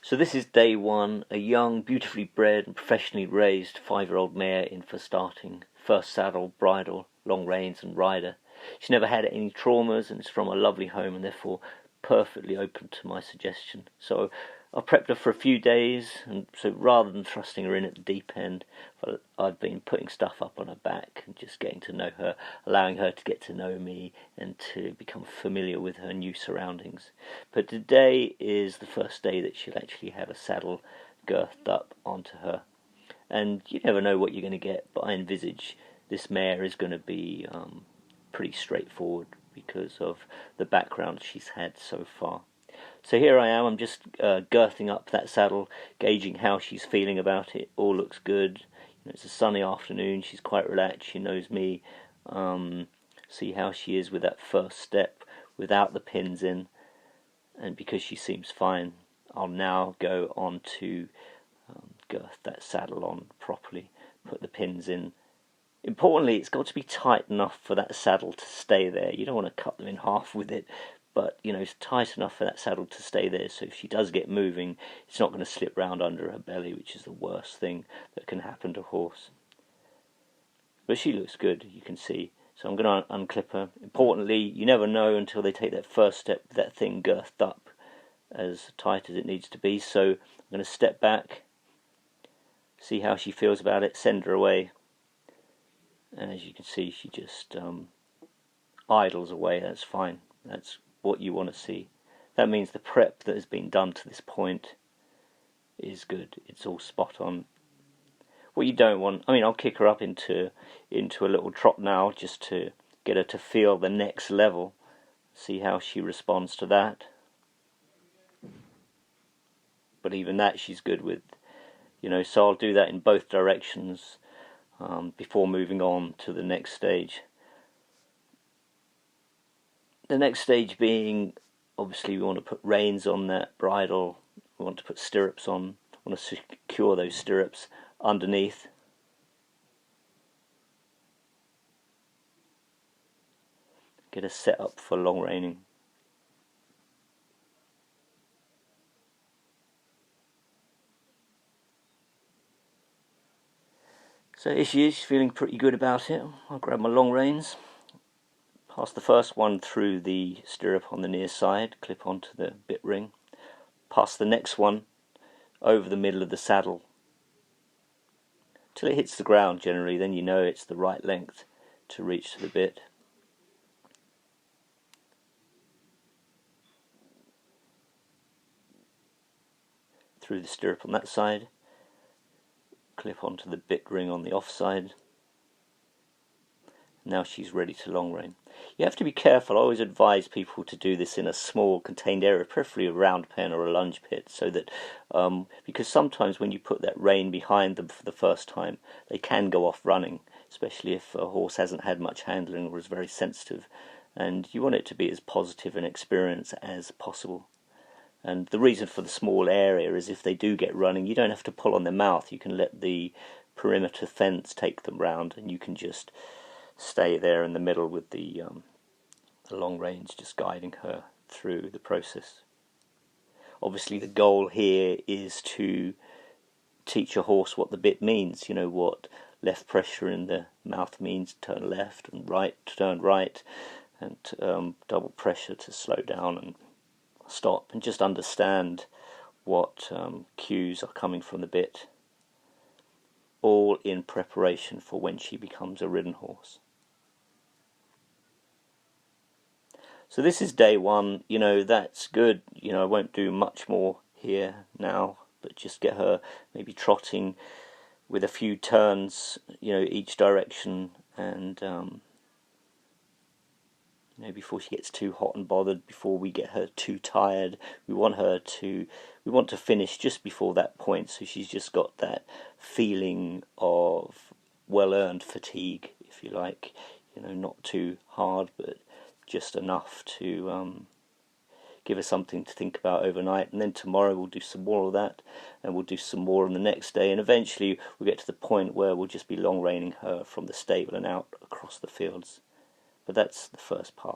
So this is day one, a young, beautifully bred and professionally raised 5-year-old mare in for starting. First saddle, bridle, long reins and rider. She's never had any traumas and is from a lovely home and therefore perfectly open to my suggestion. So I prepped her for a few days, and so rather than thrusting her in at the deep end, I've been putting stuff up on her back and just getting to know her, allowing her to get to know me and to become familiar with her new surroundings. But today is the first day that she'll actually have a saddle girthed up onto her. And you never know what you're going to get, but I envisage this mare is going to be pretty straightforward because of the background she's had so far. So here I am, I'm just girthing up that saddle, gauging how she's feeling about it. All looks good. It's a sunny afternoon, she's quite relaxed, she knows me. See how she is with that first step without the pins in. And because she seems fine, I'll now go on to girth that saddle on properly, put the pins in. Importantly, it's got to be tight enough for that saddle to stay there. You don't want to cut them in half with it, but it's tight enough for that saddle to stay there, so if she does get moving, it's not going to slip round under her belly, which is the worst thing that can happen to a horse. But she looks good, you can see. So I'm going to unclip her. Importantly, you never know until they take that first step with that thing girthed up as tight as it needs to be. So I'm going to step back, see how she feels about it, send her away. And as you can see, she just idles away. That's fine. That's what you want to see. That means the prep that has been done to this point is good. It's all spot on. What you don't want, I'll kick her up into a little trot now just to get her to feel the next level. See how she responds to that. But even that she's good with, so I'll do that in both directions before moving on to the next stage. The next stage being, obviously we want to put reins on that bridle, we want to put stirrups on, we want to secure those stirrups underneath. Get a set up for long reining. So here she is, she's feeling pretty good about it. I'll grab my long reins. Pass the first one through the stirrup on the near side, clip onto the bit ring. Pass the next one over the middle of the saddle till it hits the ground generally, then you know it's the right length to reach to the bit. Through the stirrup on that side, clip onto the bit ring on the off side. Now she's ready to long rein. You have to be careful. I always advise people to do this in a small contained area, preferably a round pen or a lunge pit, so that because sometimes when you put that rein behind them for the first time, they can go off running, especially if a horse hasn't had much handling or is very sensitive, and you want it to be as positive an experience as possible. And the reason for the small area is if they do get running, you don't have to pull on their mouth. You can let the perimeter fence take them round, and you can just stay there in the middle with the long reins just guiding her through the process. Obviously the goal here is to teach a horse what the bit means, what left pressure in the mouth means, turn left, and right to turn right, and double pressure to slow down and stop, and just understand what cues are coming from the bit, all in preparation for when she becomes a ridden horse. So this is day one, that's good. I won't do much more here now, but just get her maybe trotting with a few turns, each direction, and before she gets too hot and bothered, before we get her too tired. We want to finish just before that point, so she's just got that feeling of well-earned fatigue, if you like, not too hard, but just enough to give her something to think about overnight. And then tomorrow we'll do some more of that, and we'll do some more on the next day, and eventually we'll get to the point where we'll just be long reining her from the stable and out across the fields. But that's the first part.